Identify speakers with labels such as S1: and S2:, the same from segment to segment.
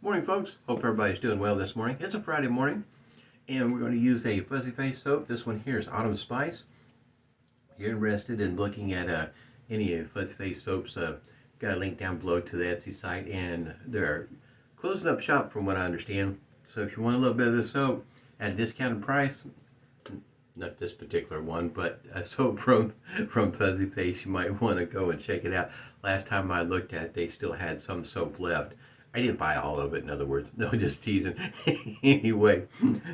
S1: Morning, folks. Hope everybody's doing well this morning. It's a Friday morning, and we're going to use a FuzzyFace soap. This one here is Autumn Spice. If you're interested in looking at any FuzzyFace soaps, got a link down below to the Etsy site, and they're closing up shop from what I understand. So if you want a little bit of this soap at a discounted price, not this particular one, but a soap from FuzzyFace, you might want to go and check it out. Last time I looked at it, they still had some soap left. I didn't buy all of it, in other words. No, just teasing. Anyway,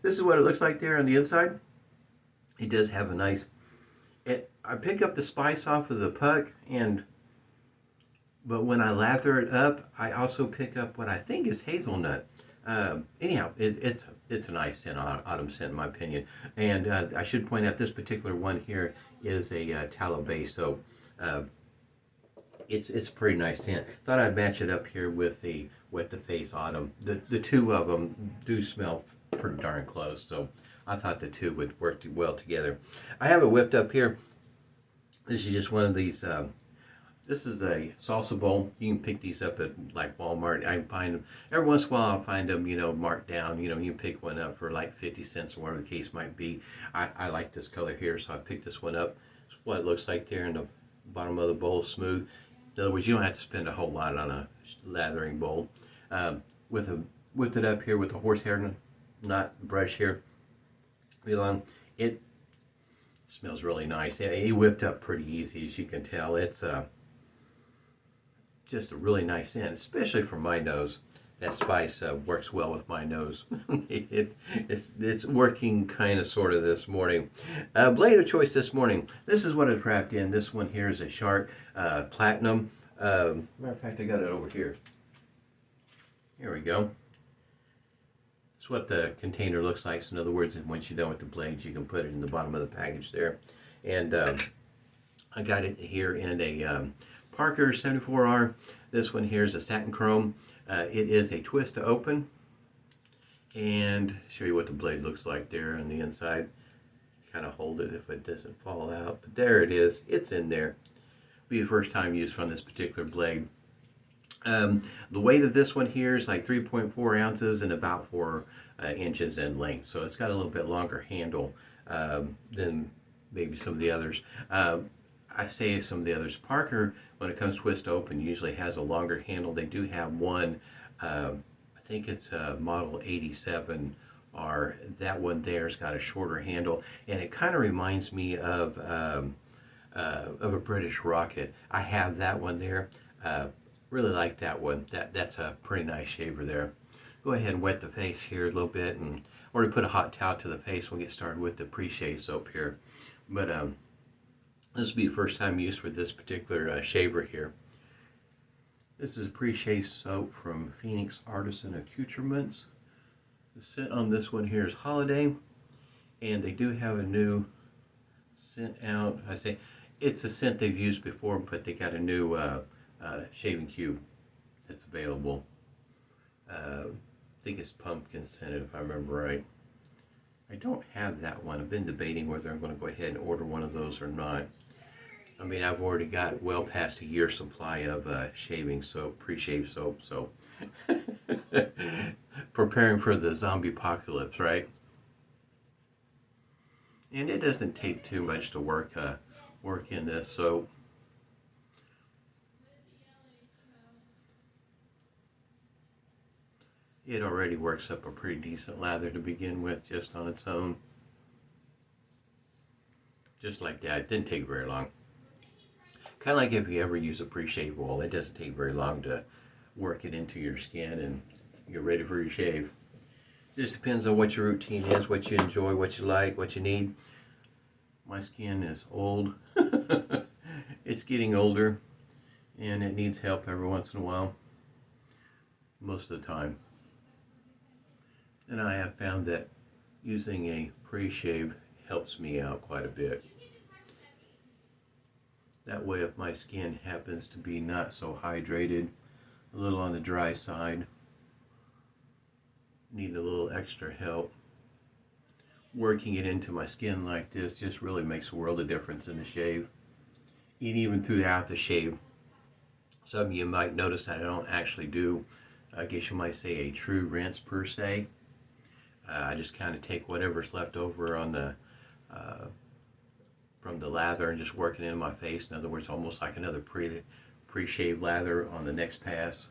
S1: this is what it looks like there on the inside. It does have a nice... I pick up the spice off of the puck, but when I lather it up, I also pick up what I think is hazelnut. Anyhow, it's a nice scent, autumn scent in my opinion. And I should point out this particular one here is a tallow base, so it's a pretty nice scent. Thought I'd match it up here with the Wet the Face Autumn. The two of them do smell pretty darn close, so I thought the two would work well together. I have it whipped up here. This is just one of these. This is a salsa bowl. You can pick these up at like Walmart. I find them every once in a while. I'll find them, marked down. You can pick one up for like 50 cents or whatever the case might be. I like this color here, so I picked this one up. It's what it looks like there in the bottom of the bowl, smooth. In other words, you don't have to spend a whole lot on a lathering bowl. Whipped it up here with a horsehair knot brush here. Vie Long. It smells really nice. It whipped up pretty easy, as you can tell. It's just a really nice scent, especially for my nose. That spice works well with my nose. It's working kind of sort of this morning. Blade of choice this morning. This is what it's wrapped in. This one here is a Shark Platinum. Matter of fact, I got it over here. Here we go. It's what the container looks like. So in other words, once you're done with the blades, you can put it in the bottom of the package there. And I got it here in a Parker 74R. This one here is a satin chrome. It is a twist to open, and show you what the blade looks like there on the inside. Kind of hold it if it doesn't fall out, but there it is. It's in there. Be the first time used from this particular blade. The weight of this one here is like 3.4 ounces and about 4 inches in length, so it's got a little bit longer handle than maybe some of the others. I say some of the others. Parker, when it comes twist open, usually has a longer handle. They do have one, I think it's a model 87R. That one there's got a shorter handle, and it kind of reminds me of a British Rocket. I have that one there. Really like that one. That's a pretty nice shaver there. Go ahead and wet the face here a little bit, and or put a hot towel to the face. We'll get started with the Preshave soap here, but this will be the first time use for this particular shaver here. This is a Preshave soap from Phoenix Artisan Accoutrements. The scent on this one here is Holliday, and they do have a new scent out. I say it's a scent they've used before, but they got a new shaving cube that's available. I think it's pumpkin scented, if I remember right. I don't have that one. I've been debating whether I'm going to go ahead and order one of those or not. I mean, I've already got well past a year's supply of shaving soap, Preshave soap, so preparing for the zombie apocalypse, right? And it doesn't take too much to work in this soap. It already works up a pretty decent lather to begin with, just on its own. Just like that. It didn't take very long. Kind of like if you ever use a Preshave oil, it doesn't take very long to work it into your skin and you're ready for your shave. Just depends on what your routine is, what you enjoy, what you like, what you need. My skin is old. It's getting older, and it needs help every once in a while. Most of the time. And I have found that using a Preshave helps me out quite a bit. That way, if my skin happens to be not so hydrated, a little on the dry side, need a little extra help, working it into my skin like this just really makes a world of difference in the shave. And even throughout the shave, some of you might notice that I don't actually do I guess you might say a true rinse per se. I just kind of take whatever's left over on the from the lather and just work it in my face. In other words, almost like another pre-shave lather on the next pass.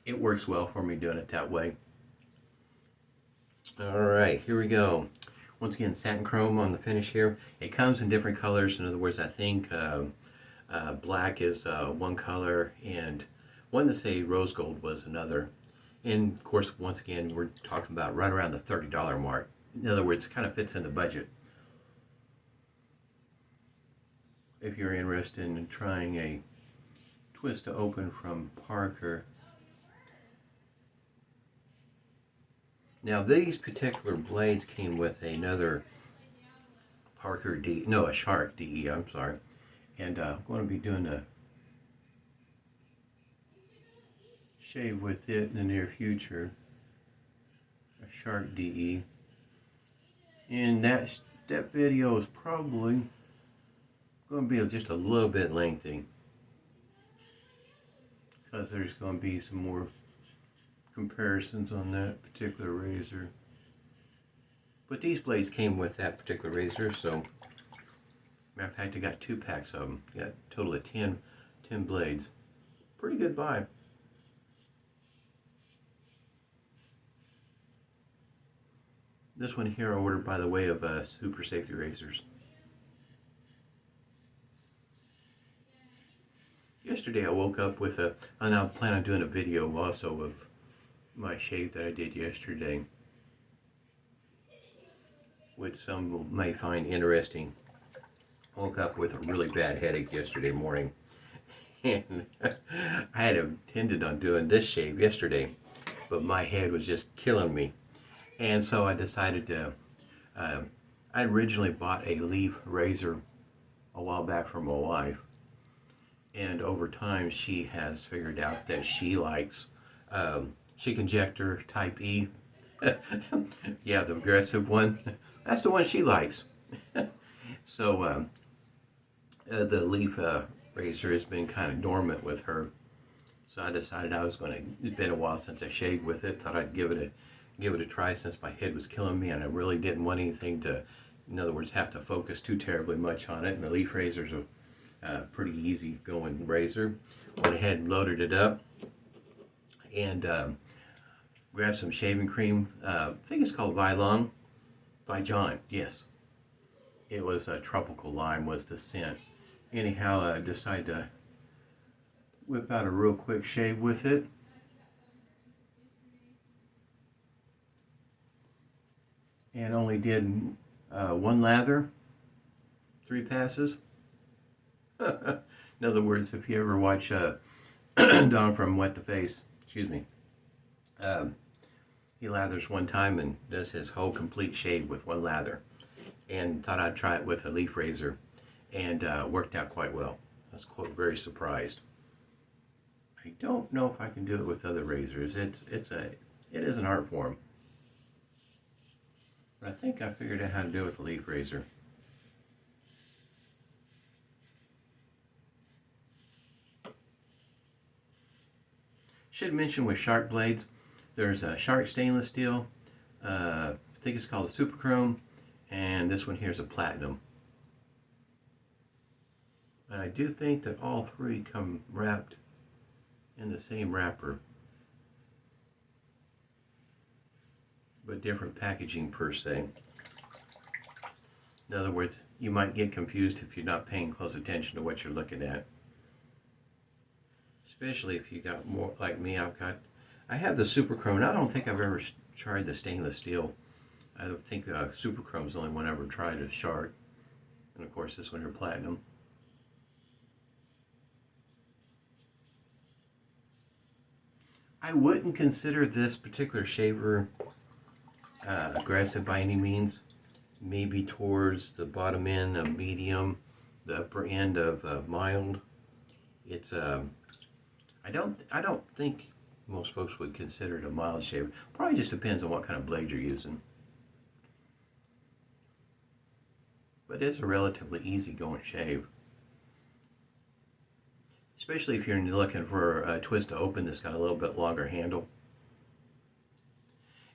S1: It works well for me doing it that way. Alright, here we go. Once again, satin chrome on the finish here. It comes in different colors. In other words, I think black is one color, and one to say rose gold was another. And of course, once again, we're talking about right around the $30 mark. In other words, it kind of fits in the budget. If you're interested in trying a twist to open from Parker. Now these particular blades came with another Parker D, no, a Shark DE, I'm sorry. And I'm going to be doing a shave with it in the near future, a Shark DE. And that video is probably going to be just a little bit lengthy, because there's going to be some more comparisons on that particular razor. But these blades came with that particular razor, so matter of fact, I got 2 packs of them. Got a total of 10 blades. Pretty good buy. This one here I ordered by the way of Super Safety razors. Yesterday I woke up with and I plan on doing a video also of my shave that I did yesterday, which some may find interesting. I woke up with a really bad headache yesterday morning, and I had intended on doing this shave yesterday, but my head was just killing me, and so I decided to, I originally bought a leaf razor a while back from my wife, and over time she has figured out that she likes Chick Injector Type E. Yeah, the aggressive one. That's the one she likes. So the leaf razor has been kind of dormant with her. So I decided I was going to, it's been a while since I shaved with it. Thought I'd give it a try since my head was killing me and I really didn't want anything to, in other words, have to focus too terribly much on it. And the leaf razor's a pretty easy going razor. Went ahead and loaded it up and grabbed some shaving cream. I think it's called Vie Long by John. Yes, it was a tropical lime was the scent. Anyhow, I decided to whip out a real quick shave with it. And only did 1 lather, 3 passes. In other words, if you ever watch Don from Wet the Face, excuse me, he lathers one time and does his whole complete shave with 1 lather, and thought I'd try it with a leaf razor, and worked out quite well. I was very surprised. I don't know if I can do it with other razors. It is an art form. But I think I figured out how to do it with a leaf razor. Should mention with Shark blades, there's a Shark stainless steel, I think it's called a Super Chrome, and this one here is a Platinum. And I do think that all 3 come wrapped in the same wrapper, but different packaging per se. In other words, you might get confused if you're not paying close attention to what you're looking at. Especially if you got more like me. I have the Super Chrome, and I don't think I've ever tried the stainless steel. I think Super Chrome is the only one I ever tried at Shark, and of course this one here, Platinum. I wouldn't consider this particular shaver aggressive by any means. Maybe towards the bottom end of medium, the upper end of mild. It's I don't think most folks would consider it a mild shaver. Probably just depends on what kind of blade you're using. But it's a relatively easy going shave. Especially if you're looking for a twist to open that's got a little bit longer handle.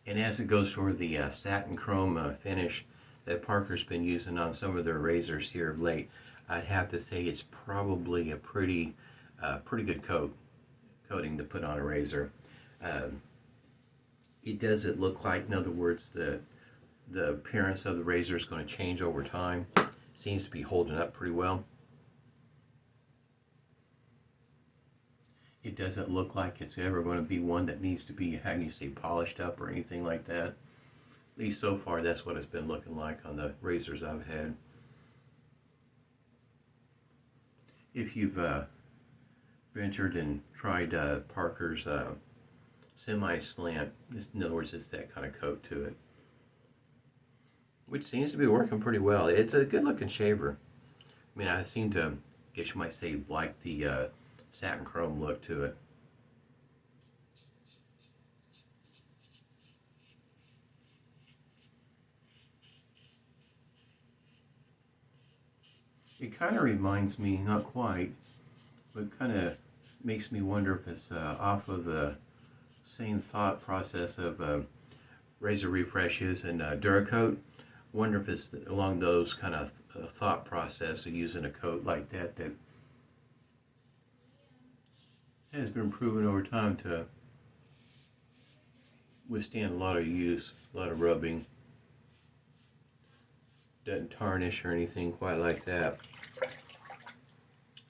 S1: And as it goes for the satin chrome finish that Parker's been using on some of their razors here of late, I'd have to say it's probably a pretty good coating to put on a razor. It doesn't look like, in other words, the appearance of the razor is going to change over time. Seems to be holding up pretty well. It doesn't look like it's ever going to be one that needs to be, how you say, polished up or anything like that. At least so far, that's what it's been looking like on the razors I've had. If you've ventured and tried Parker's semi-slant, in other words, it's that kind of coat to it, which seems to be working pretty well. It's a good-looking shaver. I mean, I seem to, I guess you might say, like the satin chrome look to it. It kind of reminds me, not quite, but kind of makes me wonder if it's off of the same thought process of razor refreshes and Duracoat. Wonder if it's along those kind of thought process of using a coat like that that has been proven over time to withstand a lot of use, a lot of rubbing. Doesn't tarnish or anything quite like that,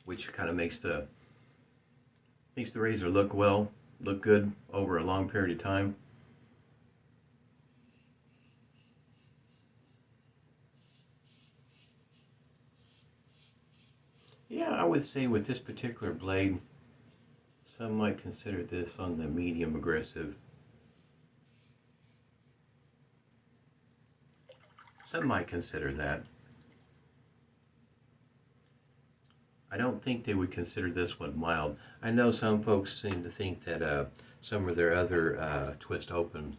S1: which kind of makes the razor look good over a long period of time. Yeah, I would say with this particular blade, some might consider this on the medium aggressive. Some might consider that. I don't think they would consider this one mild. I know some folks seem to think that some of their other twist open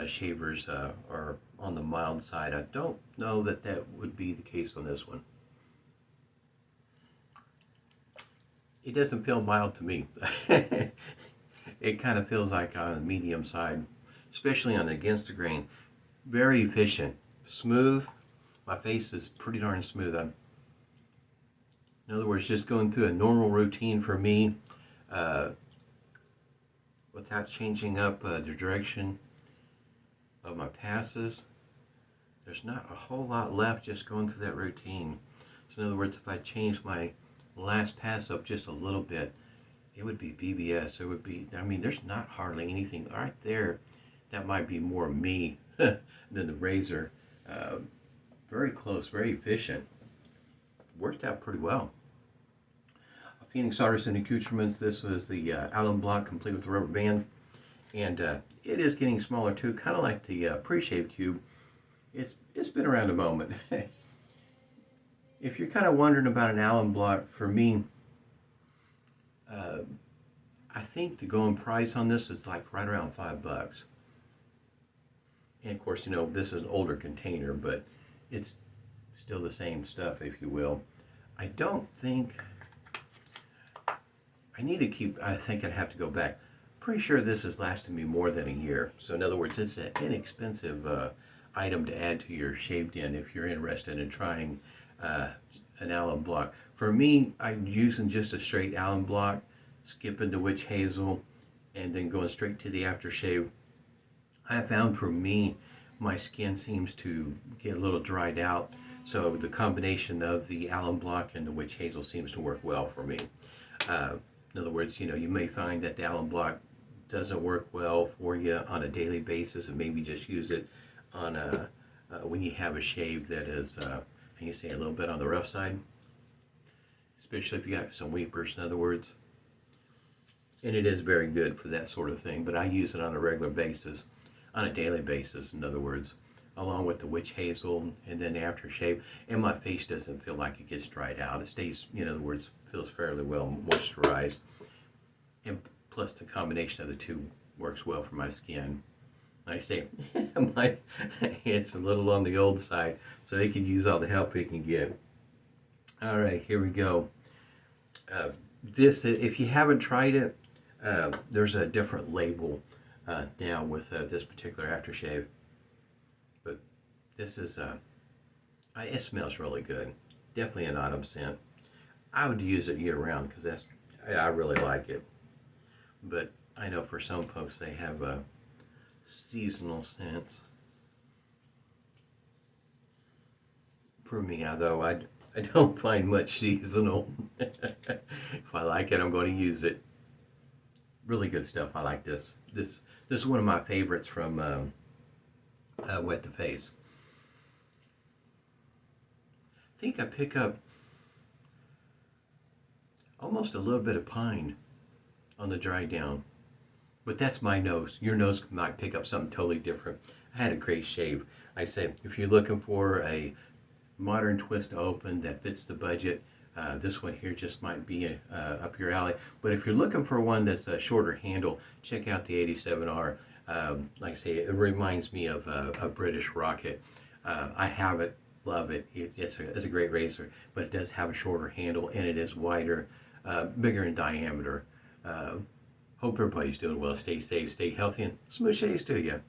S1: shavers are on the mild side. I don't know that that would be the case on this one. It doesn't feel mild to me. It kind of feels like on the medium side, especially on the against the grain. Very efficient, smooth. My face is pretty darn smooth. In other words, just going through a normal routine for me without changing up the direction of my passes. There's not a whole lot left just going through that routine. So in other words, if I change my last pass up just a little bit, it would be BBS. It would be, I mean, there's not hardly anything right there. That might be more me than the razor. Very close, very efficient. Worked out pretty well. Phoenix Artisan Accoutrements. This was the alum block complete with the rubber band. And it is getting smaller too, kind of like the Preshave cube. It's been around a moment. If you're kind of wondering about an alum block, for me, I think the going price on this is like right around $5. And of course, you know, this is an older container, but it's still the same stuff, if you will. I don't think, I think I'd have to go back. Pretty sure this has lasted me more than a year. So in other words, it's an inexpensive item to add to your shaved in if you're interested in trying an alum block. For me, I'm using just a straight alum block, skipping the witch hazel, and then going straight to the aftershave. I found for me, my skin seems to get a little dried out, so the combination of the alum block and the witch hazel seems to work well for me. In other words, you know, you may find that the alum block doesn't work well for you on a daily basis, and maybe just use it on when you have a shave that is, can you say, a little bit on the rough side, especially if you got some weepers, in other words. And it is very good for that sort of thing, but I use it on a regular basis, on a daily basis, in other words, along with the witch hazel and then the aftershave. And my face doesn't feel like it gets dried out. It stays, in other words, feels fairly well moisturized. And plus the combination of the two works well for my skin. Like I say, it's a little on the old side, so they can use all the help they can get. All right, here we go. This, if you haven't tried it, there's a different label now with this particular aftershave. But this is, it smells really good. Definitely an autumn scent. I would use it year round because I really like it. But I know for some folks they have seasonal scents. For me, although I don't find much seasonal. If I like it, I'm going to use it. Really good stuff. I like this. This is one of my favorites from Wet the Face. I think I pick up almost a little bit of pine on the dry down, but that's my nose. Your nose might pick up something totally different. I had a great shave. I say if you're looking for a modern twist open that fits the budget, this one here just might be up your alley. But if you're looking for one that's a shorter handle, check out the 87R. Like I say, it reminds me of a British Rocket. I have it, love it. It's a great razor, but it does have a shorter handle and it is wider, bigger in diameter. Hope everybody's doing well. Stay safe, stay healthy, and smooth shaves to you.